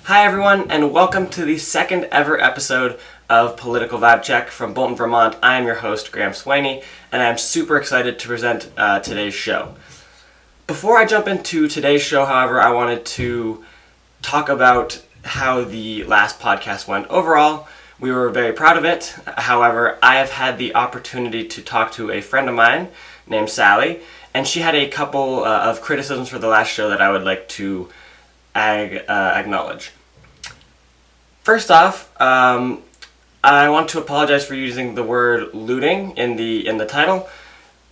Hi everyone, and welcome to the second ever episode of Political Vibe Check from Bolton, Vermont. I am your host, Graham Swaney, and I'm super excited to present today's show. Before I jump into today's show, however, I wanted to talk about how the last podcast went. Overall, we were very proud of it. However, I have had the opportunity to talk to a friend of mine named Sally, and she had a couple of criticisms for the last show that I would like to acknowledge. First off, I want to apologize for using the word looting in the title.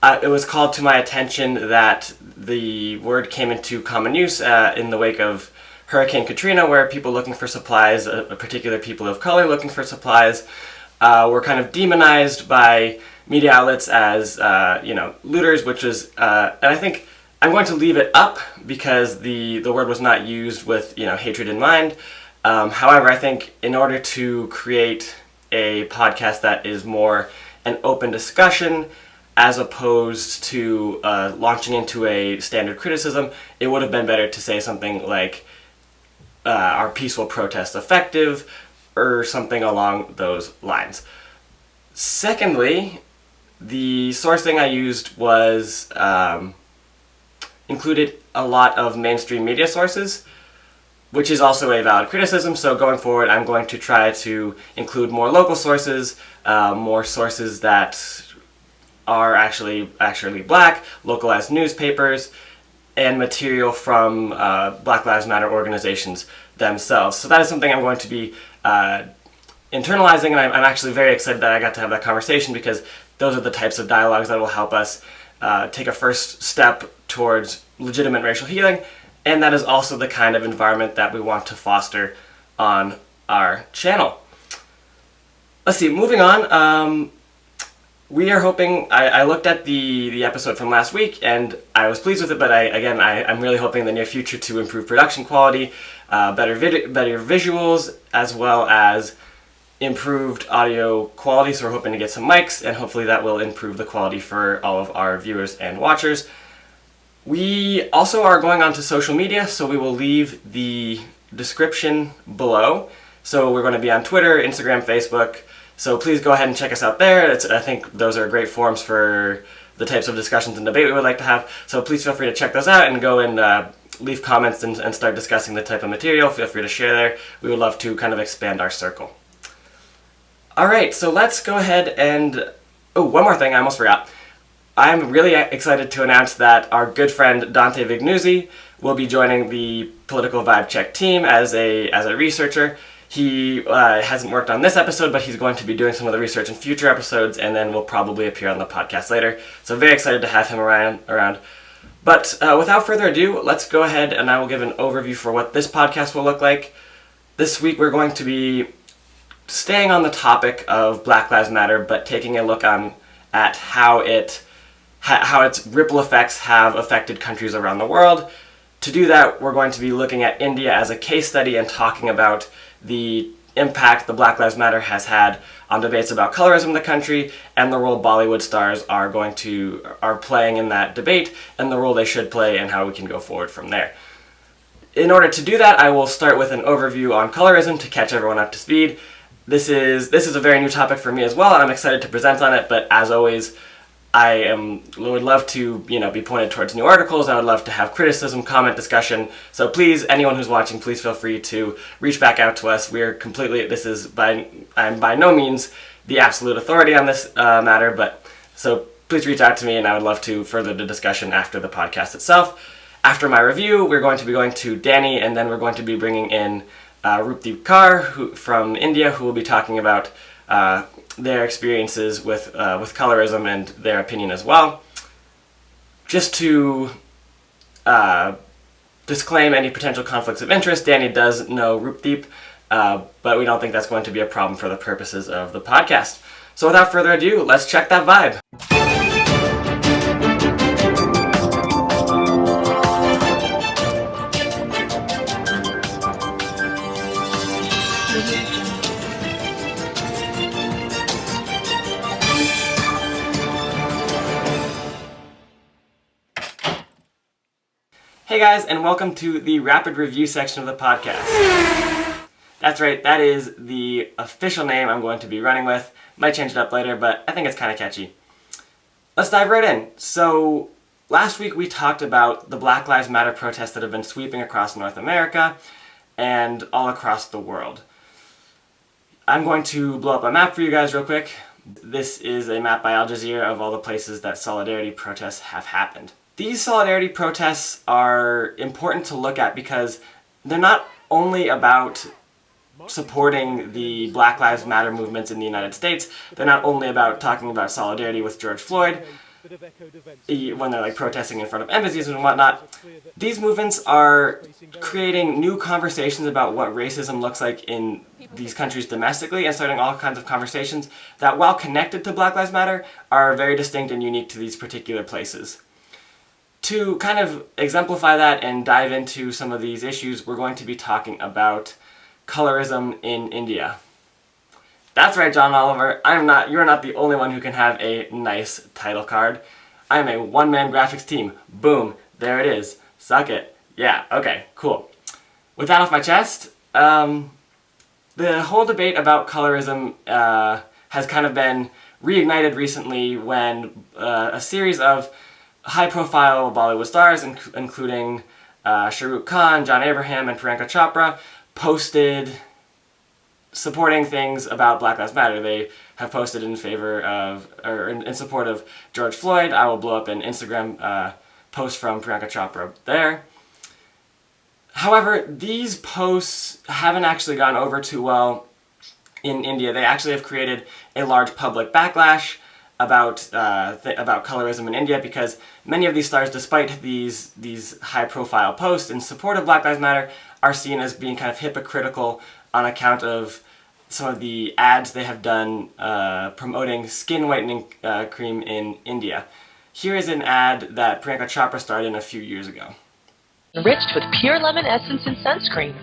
It was called to my attention that the word came into common use in the wake of Hurricane Katrina, where people looking for supplies, particular people of color looking for supplies, were kind of demonized by media outlets as looters, which is, and I think I'm going to leave it up because the word was not used with hatred in mind. However, I think in order to create a podcast that is more an open discussion as opposed to launching into a standard criticism, it would have been better to say something like "Are peaceful protests effective?" or something along those lines. Secondly, the sourcing I used was included a lot of mainstream media sources, which is also a valid criticism. So going forward, I'm going to try to include more local sources, more sources that are actually black, localized newspapers, and material from Black Lives Matter organizations themselves. So that is something I'm going to be internalizing, and I'm actually very excited that I got to have that conversation, because those are the types of dialogues that will help us take a first step towards legitimate racial healing, and that is also the kind of environment that we want to foster on our channel. Let's see, moving on, we are hoping, I looked at the episode from last week and I was pleased with it, but I'm really hoping in the near future to improve production quality, better visuals, as well as improved audio quality. So we're hoping to get some mics, and hopefully that will improve the quality for all of our viewers and watchers. We also are going on to social media, so we will leave the description below. So we're going to be on Twitter, Instagram, Facebook, so please go ahead and check us out there. I think those are great forums for the types of discussions and debate we would like to have, so please feel free to check those out and go and leave comments and start discussing the type of material. Feel free to share there. We would love to kind of expand our circle. Alright, so let's go ahead and... Oh, one more thing I almost forgot. I'm really excited to announce that our good friend Dante Vignuzzi will be joining the Political Vibe Check team as a researcher. He hasn't worked on this episode, but he's going to be doing some of the research in future episodes, and then will probably appear on the podcast later. So very excited to have him around. But without further ado, let's go ahead and I will give an overview for what this podcast will look like. This week we're going to be staying on the topic of Black Lives Matter, but taking a look at how its ripple effects have affected countries around the world. To do that, we're going to be looking at India as a case study and talking about the impact the Black Lives Matter has had on debates about colorism in the country, and the role Bollywood stars are playing in that debate, and the role they should play, and how we can go forward from there. In order to do that, I will start with an overview on colorism to catch everyone up to speed. This is a very new topic for me as well, and I'm excited to present on it, but as always, would love to be pointed towards new articles. I would love to have criticism, comment, discussion. So please, anyone who's watching, please feel free to reach back out to us. I'm by no means the absolute authority on this matter, but so please reach out to me, and I would love to further the discussion after the podcast itself. After my review, we're going to be going to Danny, and then we're going to be bringing in Rupdeep Kaur from India, who will be talking about their experiences with colorism and their opinion as well. Just to disclaim any potential conflicts of interest, Danny does know Rupdeep, but we don't think that's going to be a problem for the purposes of the podcast. So without further ado, let's check that vibe. Hey guys, and welcome to the rapid review section of the podcast. That's right, that is the official name I'm going to be running with. Might change it up later, but I think it's kind of catchy. Let's dive right in. So, last week we talked about the Black Lives Matter protests that have been sweeping across North America and all across the world. I'm going to blow up a map for you guys real quick. This is a map by Aljazeera of all the places that solidarity protests have happened. These solidarity protests are important to look at because they're not only about supporting the Black Lives Matter movements in the United States, they're not only about talking about solidarity with George Floyd when they're protesting in front of embassies and whatnot. These movements are creating new conversations about what racism looks like in these countries domestically and starting all kinds of conversations that, while connected to Black Lives Matter, are very distinct and unique to these particular places. To kind of exemplify that and dive into some of these issues, we're going to be talking about colorism in India. That's right, John Oliver. You're not the only one who can have a nice title card. I am a one-man graphics team. Boom. There it is. Suck it. Yeah, okay, cool. With that off my chest, the whole debate about colorism has kind of been reignited recently when a series of high-profile Bollywood stars, including Shah Rukh Khan, John Abraham, and Priyanka Chopra, posted supporting things about Black Lives Matter. They have posted in support of George Floyd. I will blow up an Instagram post from Priyanka Chopra there. However, these posts haven't actually gone over too well in India. They actually have created a large public backlash about colorism in India because many of these stars, despite these high-profile posts in support of Black Lives Matter, are seen as being kind of hypocritical on account of some of the ads they have done promoting skin whitening cream in India. Here is an ad that Priyanka Chopra starred in a few years ago. Enriched with pure lemon essence and sunscreen.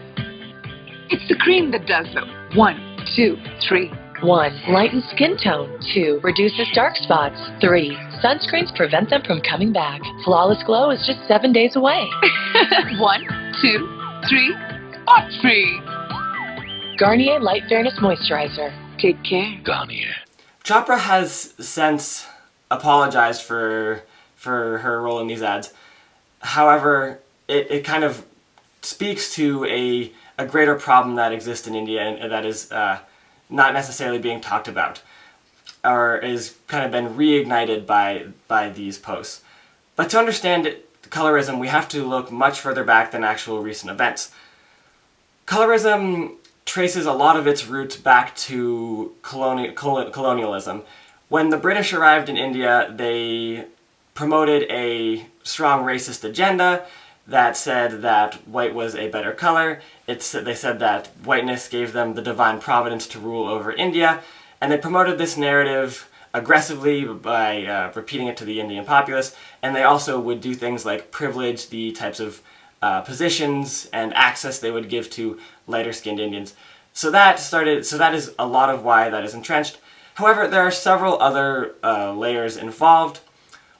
It's the cream that does them. 1, 2, 3. 1. Lightens skin tone. 2. Reduces dark spots. 3. Sunscreens prevent them from coming back. Flawless glow is just 7 days away. 1, 2, 3, or 3. Garnier Light Fairness Moisturizer. Take care. Garnier. Chopra has since apologized for her role in these ads. However, it kind of speaks to a greater problem that exists in India and that is not necessarily being talked about, or is kind of been reignited by these posts. But to understand colorism, we have to look much further back than actual recent events. Colorism traces a lot of its roots back to colonialism. When the British arrived in India, they promoted a strong racist agenda that said that white was a better color. They said that whiteness gave them the divine providence to rule over India, and they promoted this narrative aggressively by repeating it to the Indian populace, and they also would do things like privilege the types of positions and access they would give to lighter-skinned Indians. So that is a lot of why that is entrenched. However, there are several other layers involved.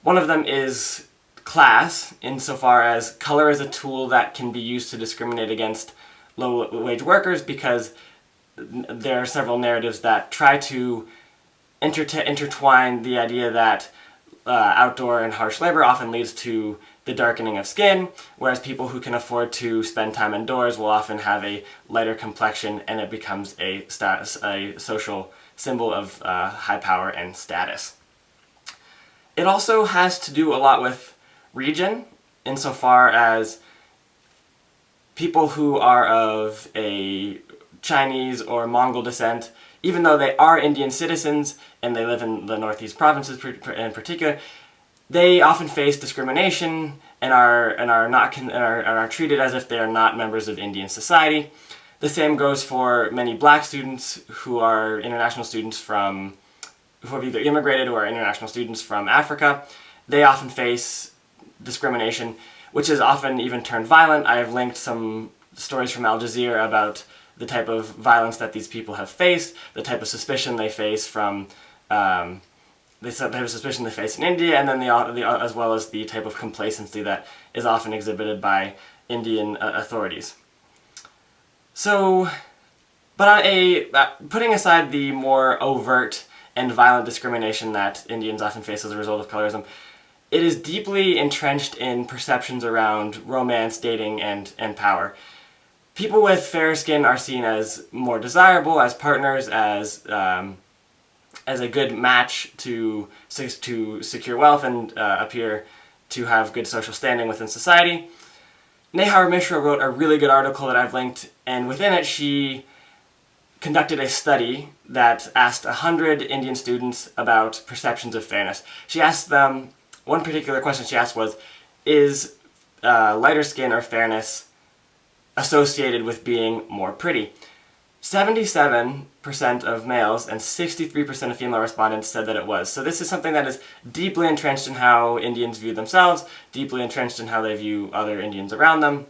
One of them is class, insofar as color is a tool that can be used to discriminate against low-wage workers, because there are several narratives that try to intertwine the idea that outdoor and harsh labor often leads to the darkening of skin, whereas people who can afford to spend time indoors will often have a lighter complexion, and it becomes a social symbol of high power and status. It also has to do a lot with region, insofar as people who are of a Chinese or Mongol descent, even though they are Indian citizens and they live in the northeast provinces in particular, they often face discrimination and are treated as if they are not members of Indian society. The same goes for many black students who are international students who have either immigrated or are international students from Africa. They often face discrimination, which is often even turned violent. I have linked some stories from Aljazeera about the type of violence that these people have faced, the type of suspicion they face from the type of suspicion they face in India, and then as well as the type of complacency that is often exhibited by Indian authorities. So, but on putting aside the more overt and violent discrimination that Indians often face as a result of colorism, it is deeply entrenched in perceptions around romance, dating, and power. People with fair skin are seen as more desirable, as partners, as a good match to secure wealth and appear to have good social standing within society. Neha Mishra wrote a really good article that I've linked, and within it she conducted a study that asked 100 Indian students about perceptions of fairness. She asked them, one particular question she asked was, is lighter skin or fairness associated with being more pretty? 77% of males and 63% of female respondents said that it was. So this is something that is deeply entrenched in how Indians view themselves, deeply entrenched in how they view other Indians around them.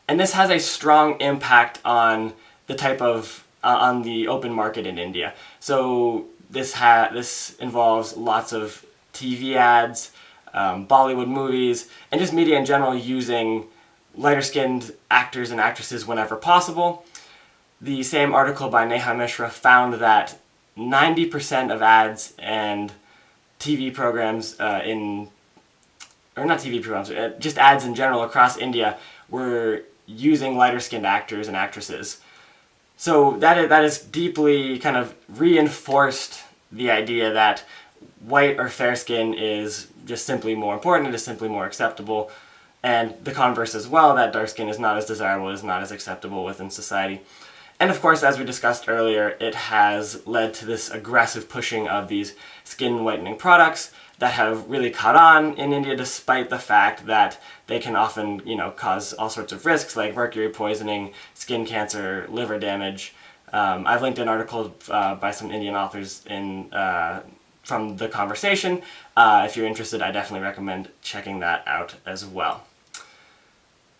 And this has a strong impact on the type of, on the open market in India. So this involves lots of TV ads, Bollywood movies, and just media in general using lighter-skinned actors and actresses whenever possible. The same article by Neha Mishra found that 90% of ads and TV programs just ads in general across India were using lighter-skinned actors and actresses. So that is deeply kind of reinforced the idea that white or fair skin is just simply more important, it is simply more acceptable, and the converse as well, that dark skin is not as desirable, is not as acceptable within society. And of course, as we discussed earlier, it has led to this aggressive pushing of these skin whitening products that have really caught on in India, despite the fact that they can often, cause all sorts of risks like mercury poisoning, skin cancer, liver damage. I've linked an article by some Indian authors from the conversation. If you're interested, I definitely recommend checking that out as well.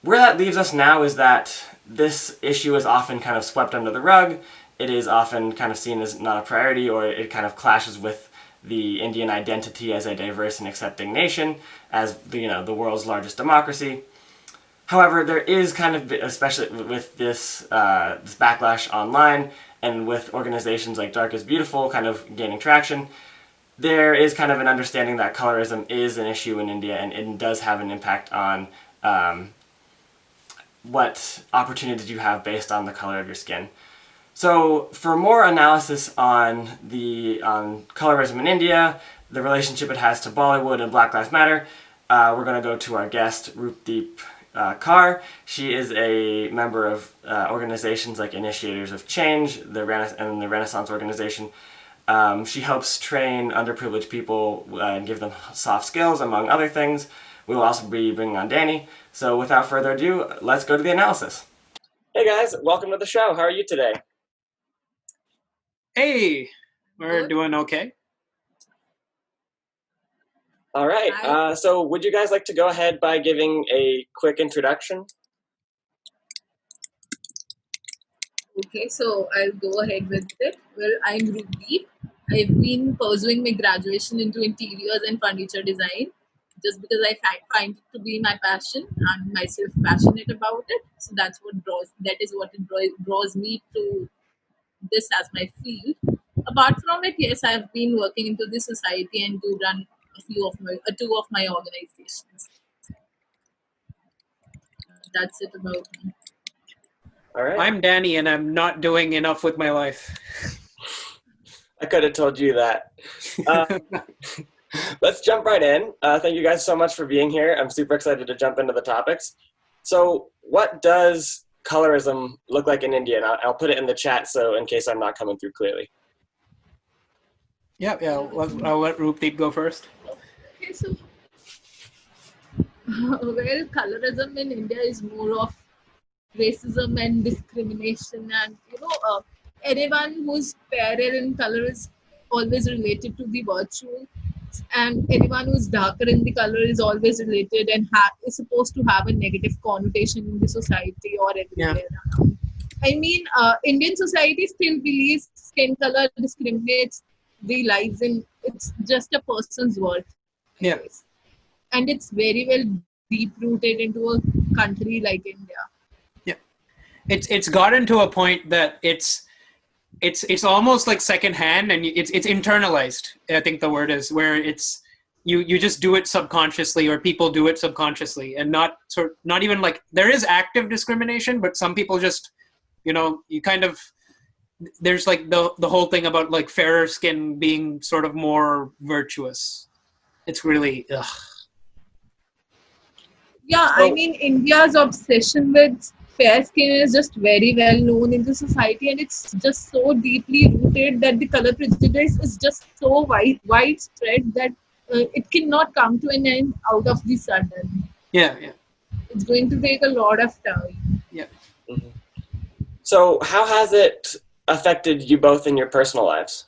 Where that leaves us now is that this issue is often kind of swept under the rug. It is often kind of seen as not a priority, or it kind of clashes with the Indian identity as a diverse and accepting nation, as the world's largest democracy. However, there is kind of, especially with this backlash online and with organizations like Dark is Beautiful kind of gaining traction, there is kind of an understanding that colorism is an issue in India, and it does have an impact on what opportunities you have based on the color of your skin. So for more analysis on colorism in India, the relationship it has to Bollywood and Black Lives Matter, we're going to go to our guest, Roopdeep Kaur. She is a member of organizations like Initiators of Change and the Renaissance Organization. She helps train underprivileged people and give them soft skills, among other things. We will also be bringing on Danny. So without further ado, let's go to the analysis. Hey guys, welcome to the show. How are you today? Hey, we're doing okay. All right. So would you guys like to go ahead by giving a quick introduction? Okay, so I'll go ahead with it. Well, I'm Roopdeep. I've been pursuing my graduation into interiors and furniture design just because I find it to be my passion and myself passionate about it. So that is what draws me to this as my field. Apart from it, yes, I've been working into the society and to run two of my organizations. That's it about me. All right. I'm Danny, and I'm not doing enough with my life. I could have told you that. Let's jump right in. Thank you guys so much for being here. I'm super excited to jump into the topics. So what does colorism look like in India? And I'll put it in the chat so in case I'm not coming through clearly. Yeah. I'll let Roopdeep go first. Okay, so colorism in India is more of racism and discrimination, and anyone who's fairer in color is always related to the virtue, and anyone who's darker in the color is always related and is supposed to have a negative connotation in the society or everywhere around. I mean, Indian society still believes skin color discriminates the lives in it's just a person's worth. I Yeah. guess. And it's very well deep rooted into a country like India. Yeah. It's gotten to a point that it's almost like secondhand, and it's internalized. I think the word is, where it's you just do it subconsciously, or people do it subconsciously, and not even like there is active discrimination, but some people just, you kind of, there's like the whole thing about like fairer skin being sort of more virtuous. It's really ugh. Yeah, I mean, India's obsession with fair skin is just very well known in the society, and it's just so deeply rooted that the color prejudice is just so widespread that it cannot come to an end out of the sudden. Yeah. It's going to take a lot of time. Yeah. Mm-hmm. So how has it affected you both in your personal lives?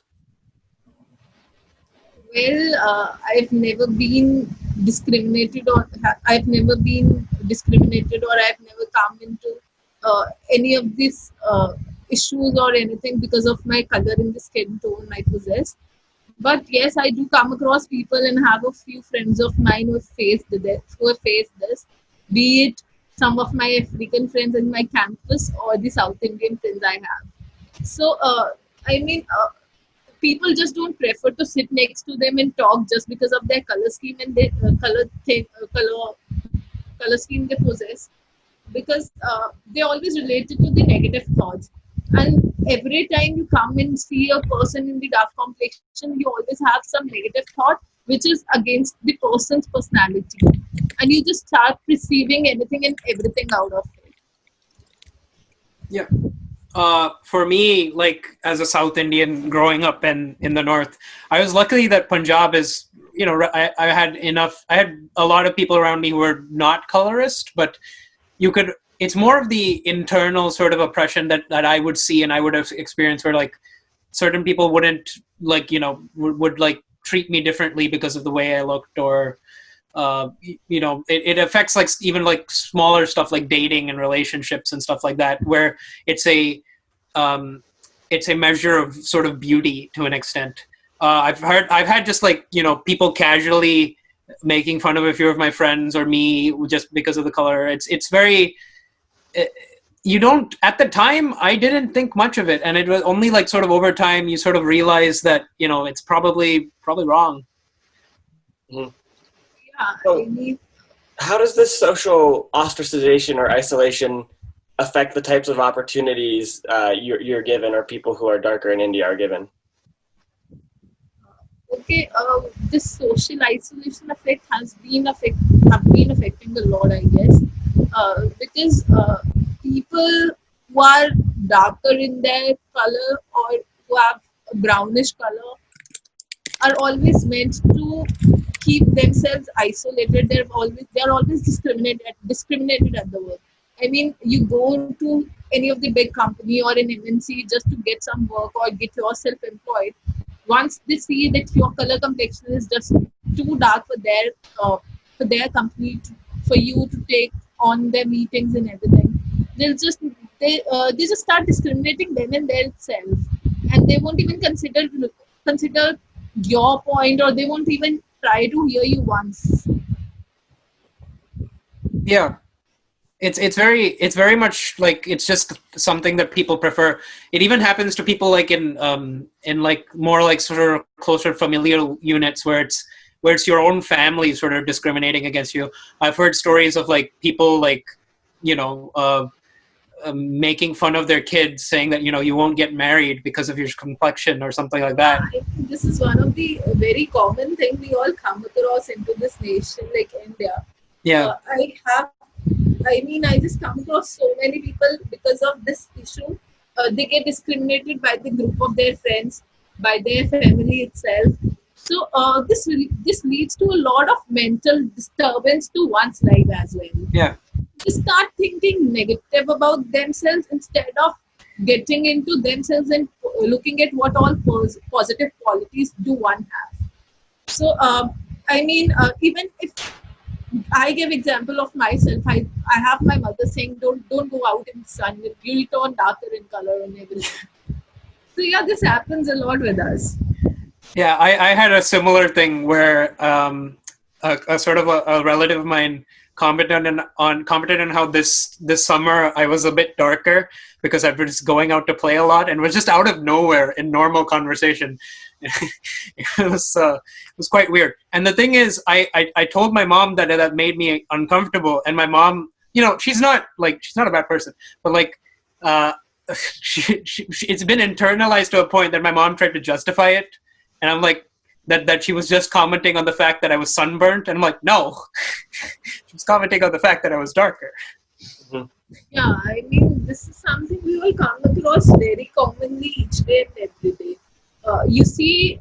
Well, I've never been discriminated, or I've never been discriminated, or I've never come into any of these issues or anything because of my color in the skin tone I possess. But yes, I do come across people and have a few friends of mine who have faced this, be it some of my African friends in my campus or the South Indian friends I have. So, I mean, people just don't prefer to sit next to them and talk just because of their color scheme and their color scheme they possess, because they always relate it to the negative thoughts. And every time you come and see a person in the dark complexion, you always have some negative thought which is against the person's personality, and you just start perceiving anything and everything out of it. Yeah. For me, like as a South Indian growing up in the North, I was lucky that Punjab is, I had a lot of people around me who were not colorist, but it's more of the internal sort of oppression that I would see and I would have experienced, where like certain people wouldn't like, would like treat me differently because of the way I looked, or it affects like even like smaller stuff like dating and relationships and stuff like that, where it's a measure of sort of beauty to an extent. I've had just like, people casually making fun of a few of my friends or me just because of the color. It's very, you don't, at the time I didn't think much of it, and it was only like sort of over time you sort of realize that, it's probably wrong. Mm-hmm. Yeah, So, how does this social ostracization or isolation affect the types of opportunities you're given, or people who are darker in India are given? Okay, this social isolation effect have been affecting a lot, I guess, because people who are darker in their color or who have a brownish color are always meant to keep themselves isolated. They're always discriminated at the work. I mean, you go to any of the big company or an MNC just to get some work or get yourself employed. Once they see that your color complexion is just too dark for their company for you to take on their meetings and everything, they just start discriminating them and their itself, and they won't even consider your point, or they won't even try to hear you once. Yeah. It's very much like, it's just something that people prefer. It even happens to people like in like more like sort of closer familial units, where it's your own family sort of discriminating against you. I've heard stories of like people like, making fun of their kids, saying that, you won't get married because of your complexion or something like that. I think this is one of the very common thing we all come across into this nation like India. Yeah. I just come across so many people because of this issue. They get discriminated by the group of their friends, by their family itself. So this leads to a lot of mental disturbance to one's life as well. Yeah. They start thinking negative about themselves instead of getting into themselves and looking at what all positive qualities do one have. So even if I give example of myself, I have my mother saying don't go out in the sun, you'll turn darker in color and everything. So yeah, this happens a lot with us. Yeah, I had a similar thing where a sort of a relative of mine commented on how this summer I was a bit darker because I've been just going out to play a lot and was just out of nowhere in normal conversation. It was quite weird. And the thing is, I told my mom that made me uncomfortable, and my mom, she's not a bad person, but like. It's been internalized to a point that my mom tried to justify it, and I'm like that she was just commenting on the fact that I was sunburnt, and I'm like, no, she was commenting on the fact that I was darker. Mhm. Yeah, I mean, this is something we will come across very commonly each day and every day. You see,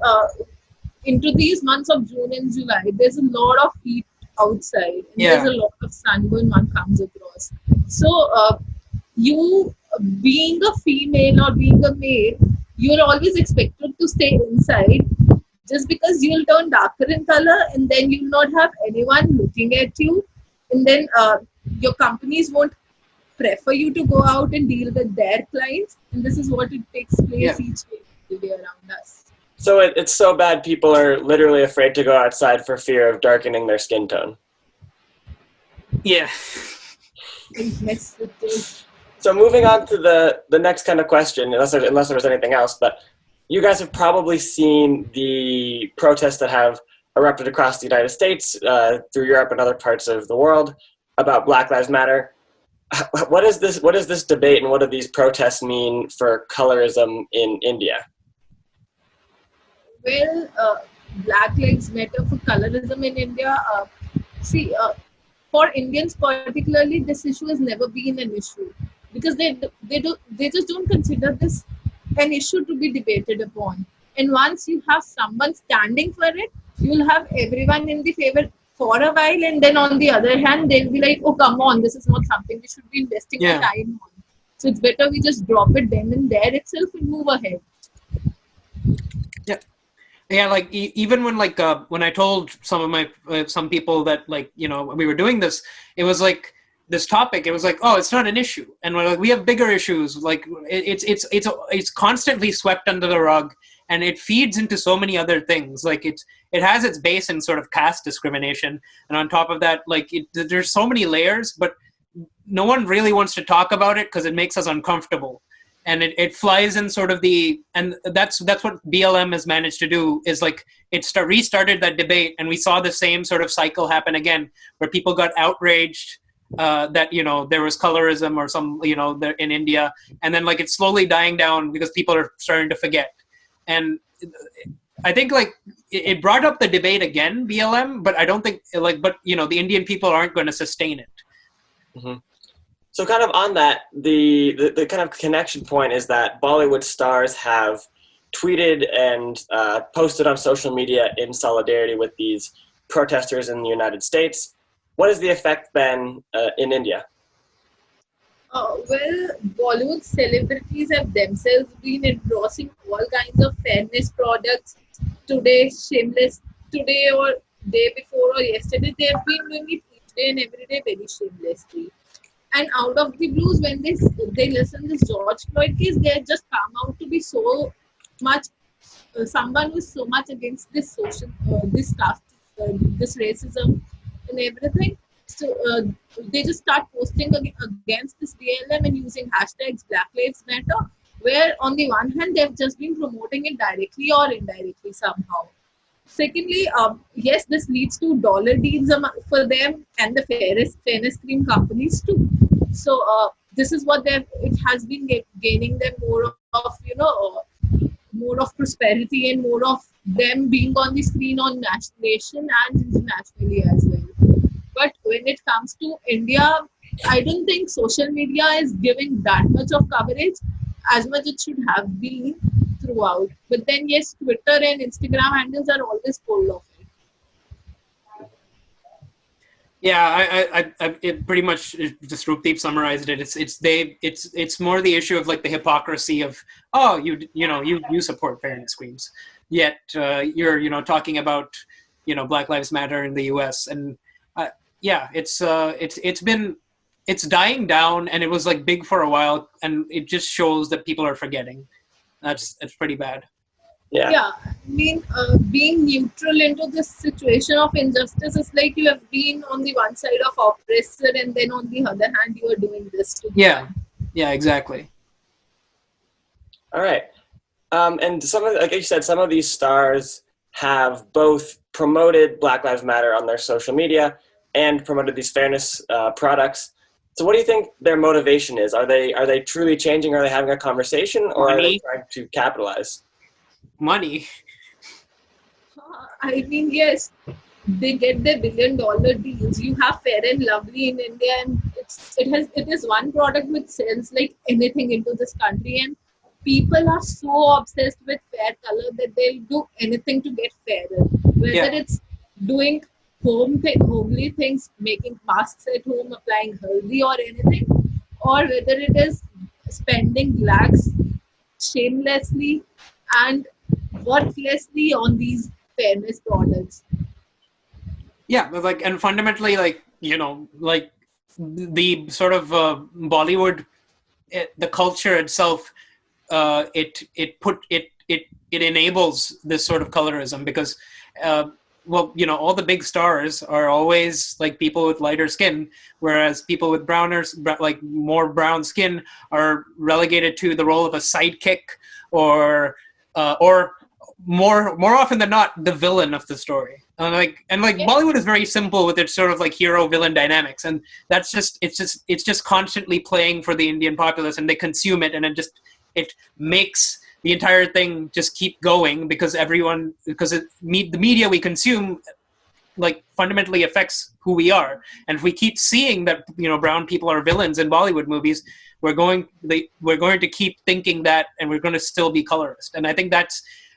into these months of June and July, there's a lot of heat outside, and there's Yeah, a lot of sunburn one comes across. So, you being a female or being a male, you're always expected to stay inside just because you'll turn darker in color and then you'll not have anyone looking at you. And then your companies won't prefer you to go out and deal with their clients. And this is what it takes yeah, place each day every day around us. So it's so bad people are literally afraid to go outside for fear of darkening their skin tone. yeah. Yes, it is. So moving on to the next kind of question, unless there was anything else, but you guys have probably seen the protests that have erupted across the United States, through Europe and other parts of the world about Black Lives Matter. What is this debate, and what do these protests mean for colorism in India? Well, Black Lives Matter for colorism in India. See, for Indians particularly, this issue has never been an issue because they just don't consider this an issue to be debated upon. And once you have someone standing for it, you'll have everyone in the favor for a while, and then on the other hand, they'll be like, "Oh, come on, this is not something we should be investing our Yeah. time on." So it's better we just drop it then and there itself and move ahead. Yeah. Yeah, like even when I told some of my some people that we were doing this, it was like this topic. It was like, oh, it's not an issue, and we're like, we have bigger issues. Like it's constantly swept under the rug, and it feeds into so many other things. Like it has its base in sort of caste discrimination, and on top of that, there's so many layers, but no one really wants to talk about it because it makes us uncomfortable, and it flies in sort of and that's what BLM has managed to do, is like restarted that debate, and we saw the same sort of cycle happen again where people got outraged that there was colorism or some there in India, and then it's slowly dying down because people are starting to forget. And I think it brought up the debate again, BLM, but I don't think the Indian people aren't going to sustain it. Mm-hmm. So kind of on that, the kind of connection point is that Bollywood stars have tweeted and posted on social media in solidarity with these protesters in the United States. What has the effect been in India? Well, Bollywood celebrities have themselves been endorsing all kinds of fairness products. Today or day before or yesterday, they have been doing it each day and every day very shamelessly. And out of the blues, when they listen this George Floyd case, they just come out to be so much someone who is so much against this this caste, this racism and everything. So they just start posting against this BLM and using hashtags Black Lives Matter, where on the one hand they've just been promoting it directly or indirectly somehow. Secondly, yes, this leads to dollar deals for them and the fairness cream companies too. So this is what it has been gaining them more of more of prosperity and more of them being on the screen on nation and internationally as well. But when it comes to India, I don't think social media is giving that much of coverage as much it should have been throughout. But then yes, Twitter and Instagram handles are always full of it. Yeah, I it pretty much just Roopdeep summarized it. It's more the issue of the hypocrisy of, oh, you support fairness creams, yet you're talking about Black Lives Matter in the U.S. and yeah, it's dying down, and it was big for a while, and it just shows that people are forgetting. It's pretty bad. Yeah, I mean, being neutral into this situation of injustice is like you have been on the one side of oppressor, and then on the other hand, you are doing this to the Yeah, one. yeah, exactly. All right. And some of, like you said, some of these stars have both promoted Black Lives Matter on their social media and promoted these fairness products. So, what do you think their motivation is? Are they truly changing? Are they having a conversation, or are they Money, trying to capitalize? money. I mean, yes, they get their $1 billion deals. You have Fair and Lovely in India, and it is one product which sells like anything into this country, and people are so obsessed with fair color that they'll do anything to get fairer. Whether Yeah, it's doing homely things, making masks at home, applying haldi or anything, or whether it is spending lakhs shamelessly and worthlessly on these fairness products. yeah, but like, and fundamentally, like, like the sort of Bollywood, the culture itself, it enables this sort of colorism because, well, all the big stars are always like people with lighter skin, whereas people with like more brown skin, are relegated to the role of a sidekick, or more often than not, the villain of the story. And Yes, Bollywood is very simple with its sort of like hero villain dynamics, and that's it's just constantly playing for the Indian populace, and they consume it, and it makes the entire thing just keep going because the media we consume like fundamentally affects who we are. And if we keep seeing that brown people are villains in Bollywood movies, we're going to keep thinking that, and we're going to still be colorist. And I think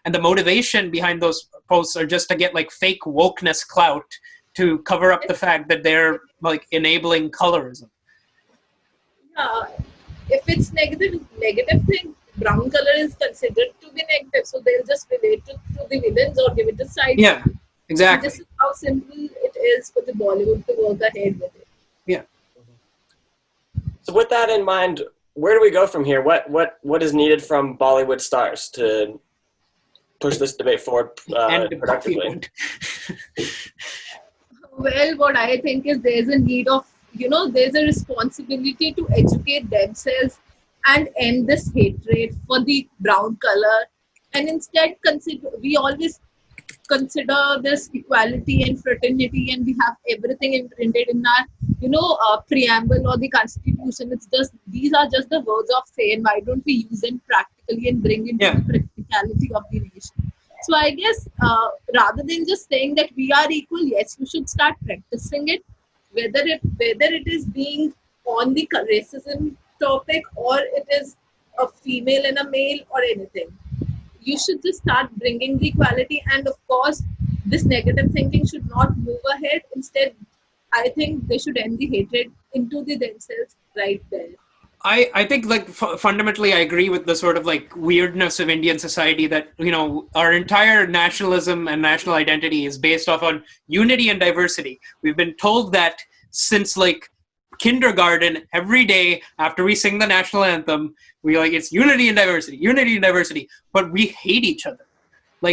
and the motivation behind those posts are just to get like fake wokeness clout to cover up the fact that they're like enabling colorism. yeah. If it's negative thing, brown color is considered to be negative, so they'll just relate to the villains or give it a side Yeah, role. And this exactly. is how simple it is for the Bollywood to work ahead with it. Yeah. So, with that in mind, where do we go from here? What is needed from Bollywood stars to push this debate forward And productively? Well, what I think is there's a need of, there's a responsibility to educate themselves and end this hatred for the brown color. And instead, we always consider this equality and fraternity, and we have everything imprinted in our, preamble or the constitution. It's just, these are just the words of saying, why don't we use them practically and bring into Yeah. the practicality of the nation? So I guess rather than just saying that we are equal, yes, you should start practicing it. Whether it is being on the racism topic, or it is a female and a male or anything, you should just start bringing the equality. And of course, this negative thinking should not move ahead. Instead, I think they should end the hatred into the themselves right there. I think like fundamentally I agree with the sort of like weirdness of Indian society that our entire nationalism and national identity is based off on unity and diversity. We've been told that since like kindergarten. Every day after we sing the national anthem, we like it's unity and diversity, but we hate each other. We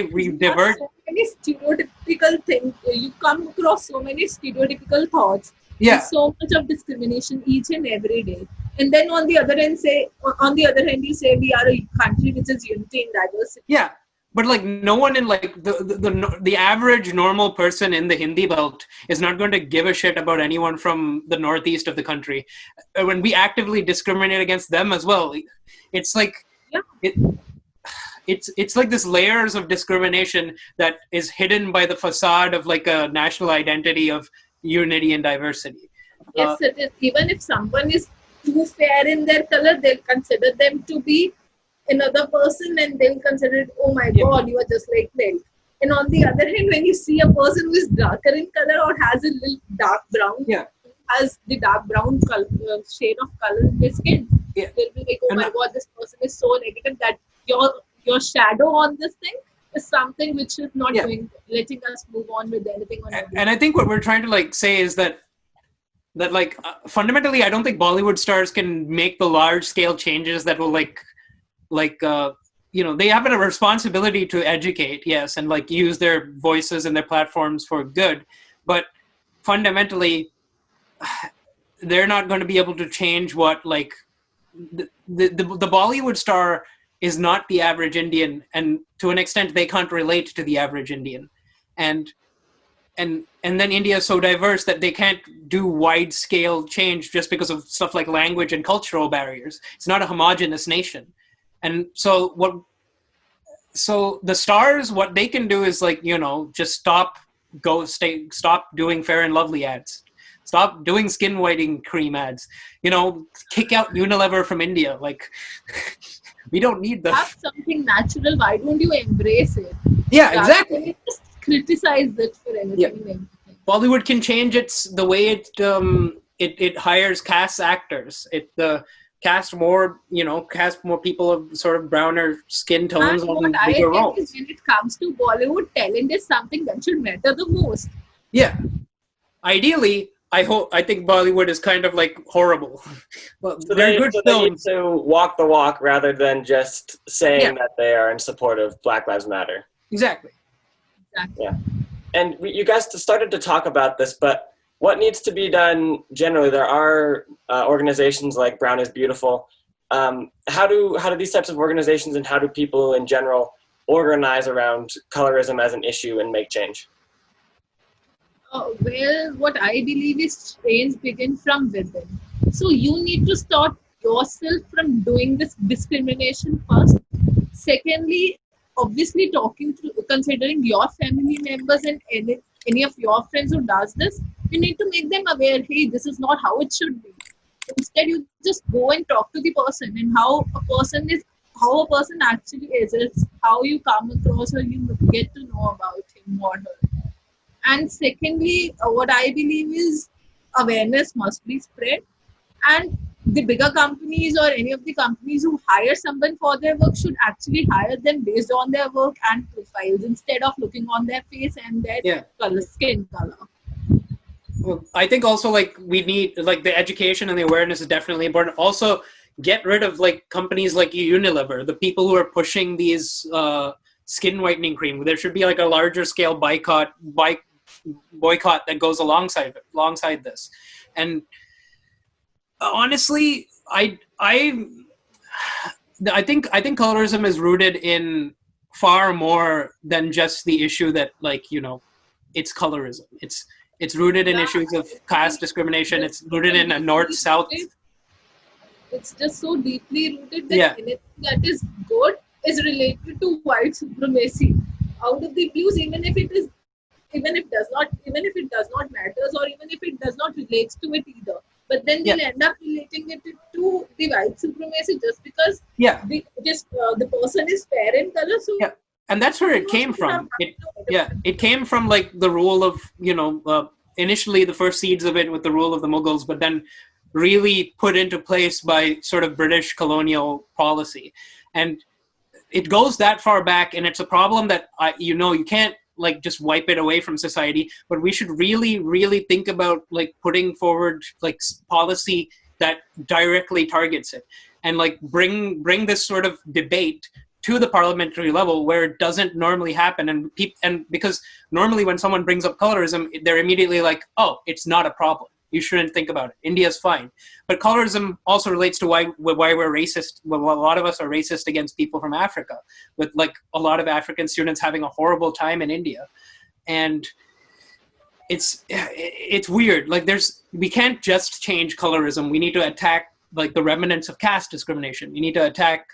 Not divert. so many stereotypical things. You come across so many stereotypical thoughts and Yeah, so much of discrimination each and every day. And then on the other hand, you say we are a country which is unity in diversity. yeah. But like no one in like the average normal person in the Hindi belt is not going to give a shit about anyone from the northeast of the country. When we actively discriminate against them as well, it's like Yeah. it, it's like this layers of discrimination that is hidden by the facade of like a national identity of unity and diversity. Yes, it is. Even if someone is too fair in their color, they'll consider them to be another person, and they'll consider it, oh my Yeah. god, you are just like milk. And on the other hand, when you see a person who is darker in color or has a little dark brown, Yeah. has the dark brown color, shade of color in their skin, Yeah. they'll be like, oh And my god, this person is so negative that your shadow on this thing is something which is not Yeah. letting us move on with anything on everything. And I think what we're trying to like say is that fundamentally, I don't think Bollywood stars can make the large scale changes that will like they have a responsibility to educate, yes, and like use their voices and their platforms for good, but fundamentally they're not going to be able to change what, like, the Bollywood star is not the average Indian, and to an extent they can't relate to the average Indian, and then India is so diverse that they can't do wide scale change just because of stuff like language and cultural barriers. It's not a homogenous nation. And so the stars, what they can do is, like, just stop doing Fair and Lovely ads, stop doing skin whitening cream ads, kick out Unilever from India. Like, we don't need the Have something natural. Why don't you embrace it? Yeah, exactly. Just criticize it for anything. Yeah. And everything. Bollywood can change the way it hires cast actors. It cast more people of sort of browner skin tones And on what I bigger think roles. is, when it comes to Bollywood, talent is something that should matter the most. Yeah. Ideally, I think Bollywood is kind of like horrible. Well, So they're good they need films. to walk the walk rather than just saying that they are in support of Black Lives Matter. Exactly. Exactly. Yeah. And you guys started to talk about this, but what needs to be done generally? There are organizations like Brown is Beautiful. How do these types of organizations and how do people in general organize around colorism as an issue and make change? Well, what I believe is change begins from within. So you need to stop yourself from doing this discrimination first. Secondly, obviously considering your family members and any of your friends who does this, you need to make them aware, hey, this is not how it should be. Instead, you just go and talk to the person, and how a person actually is. It's how you come across or you get to know about him or her. And secondly, what I believe is awareness must be spread, and the bigger companies or any of the companies who hire someone for their work should actually hire them based on their work and profiles instead of looking on their face and their skin color. Well, I think also, like, we need, like, the education and the awareness is definitely important. Also, get rid of, like, companies like Unilever, the people who are pushing these skin whitening cream. There should be, like, a larger scale boycott that goes alongside this. And honestly, I think colorism is rooted in far more than just the issue that, like, it's colorism. It's rooted in issues of caste discrimination. It's rooted in a north-south. It's just so deeply rooted that anything that is good is related to white supremacy. Out of the blues, even if it does not matters, or even if it does not relate to it either. But then they'll end up relating it to the white supremacy just because the person is fair in color. So and that's where it came from. It came from, like, the rule of, initially the first seeds of it with the rule of the Mughals, but then really put into place by sort of British colonial policy. And it goes that far back, and it's a problem that, you can't, like, just wipe it away from society, but we should really, really think about, like, putting forward, like, policy that directly targets it, and, like, bring this sort of debate to the parliamentary level where it doesn't normally happen. And because normally when someone brings up colorism, they're immediately like, oh, it's not a problem. You shouldn't think about it. India's fine. But colorism also relates to why we're racist. Well, a lot of us are racist against people from Africa, with, like, a lot of African students having a horrible time in India. And it's weird. Like, we can't just change colorism. We need to attack, like, the remnants of caste discrimination. We need to attack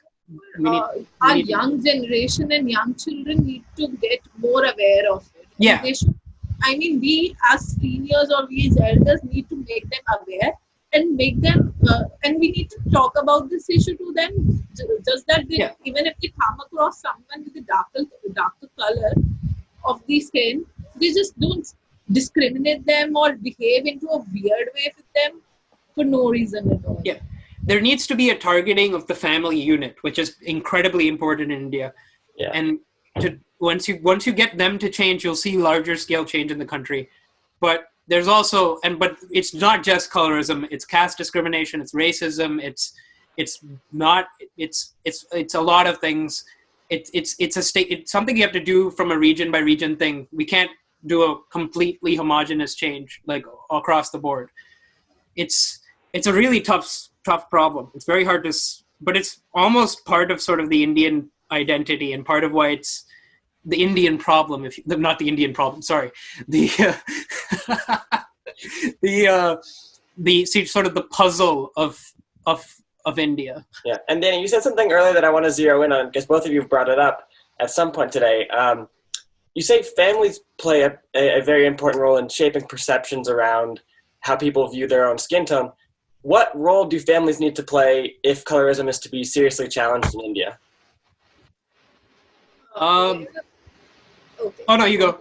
our young generation and young children need to get more aware of it. Yeah. We as seniors or we as elders need to make them aware and make them, and we need to talk about this issue to them. Just that even if they come across someone with a darker color of the skin, they just don't discriminate them or behave into a weird way with them for no reason at all. Yeah. There needs to be a targeting of the family unit, which is incredibly important in India. Yeah. And once you get them to change, you'll see larger scale change in the country. But there's also, but it's not just colorism. It's caste discrimination. It's racism. It's a lot of things. it's something you have to do from a region by region thing. We can't do a completely homogenous change like across the board. It's a really tough problem. It's very hard but it's almost part of sort of the Indian identity and part of why it's the Indian problem. Not the Indian problem, sorry, the sort of the puzzle of India. Yeah, and Danny, you said something earlier that I want to zero in on, because both of you have brought it up at some point today. You say families play a very important role in shaping perceptions around how people view their own skin tone. What role do families need to play if colorism is to be seriously challenged in India? Okay. Oh no, you go.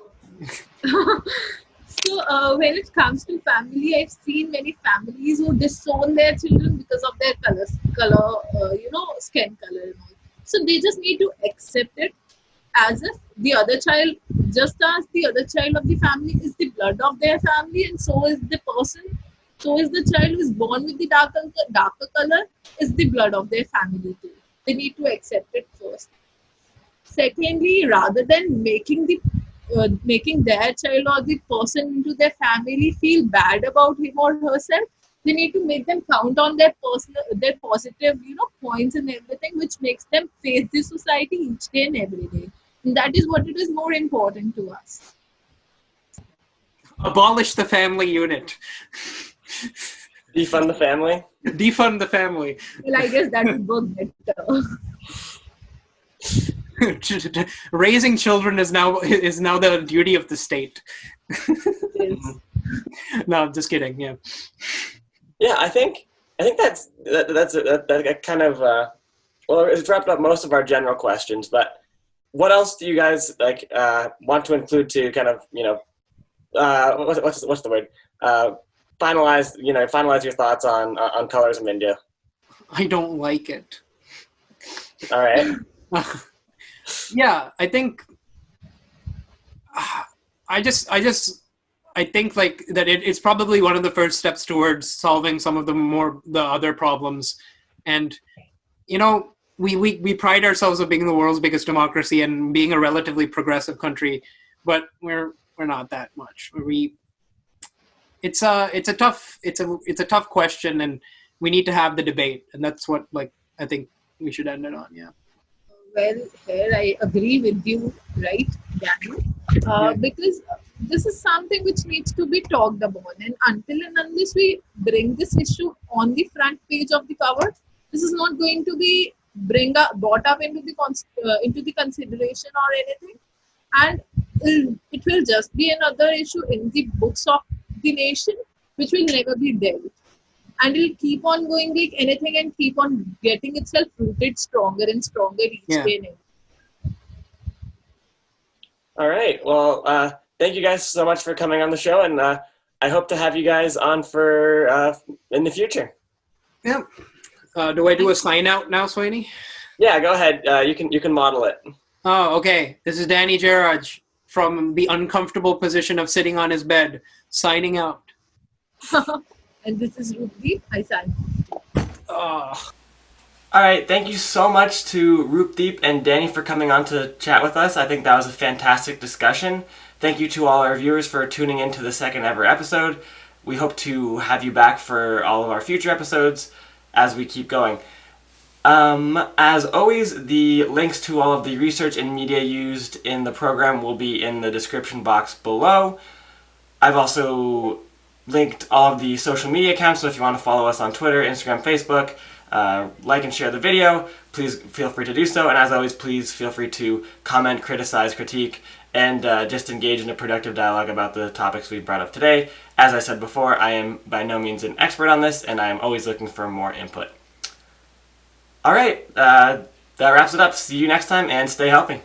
So when it comes to family, I've seen many families who disown their children because of their skin color and all. So they just need to accept it as if the other child, just as the other child of the family is the blood of their family, and so is the person, so is the child who is born with the darker color, is the blood of their family too. They need to accept it first. Secondly, rather than making their child or the person into their family feel bad about him or herself, they need to make them count on their positive, points and everything, which makes them face the society each day and every day. And that is what it is more important to us. Abolish the family unit. Defund the family? Defund the family. Well, I guess that would work better. Raising children is now the duty of the state. Yes. No, I'm just kidding. Yeah. Yeah, I think that's kind of well, it's wrapped up most of our general questions. But what else do you guys want to include to kind of what's the word? Finalize your thoughts on colorism in India. I don't like it. All right. Yeah, I think I think like that it's probably one of the first steps towards solving some of the other problems. And we pride ourselves on being the world's biggest democracy and being a relatively progressive country, but we're not that much. It's a tough question, and we need to have the debate, and that's what I think we should end it on. Yeah. Well, here I agree with you, right, Daniel? Because this is something which needs to be talked about, and until and unless we bring this issue on the front page of the cover, this is not going to be brought up into the consideration or anything, and it will just be another issue in the books of the nation, which will never be dealt. And it'll keep on going like anything and keep on getting itself rooted stronger and stronger each day. All right. Well, thank you guys so much for coming on the show, and I hope to have you guys on for in the future. Yeah. Do I do a sign out now, Sweeney? Yeah, go ahead. You can model it. Oh, okay. This is Danny Gerard from the uncomfortable position of sitting on his bed, signing out. And this is Roopdeep. I sign. All right. Thank you so much to Roopdeep and Danny for coming on to chat with us. I think that was a fantastic discussion. Thank you to all our viewers for tuning in to the second ever episode. We hope to have you back for all of our future episodes as we keep going. As always, the links to all of the research and media used in the program will be in the description box below. I've also linked all of the social media accounts, so if you want to follow us on Twitter, Instagram, Facebook, like and share the video, please feel free to do so. And as always, please feel free to comment, criticize, critique, and just engage in a productive dialogue about the topics we brought up today. As I said before, I am by no means an expert on this, and I am always looking for more input. All right, that wraps it up. See you next time, and stay healthy.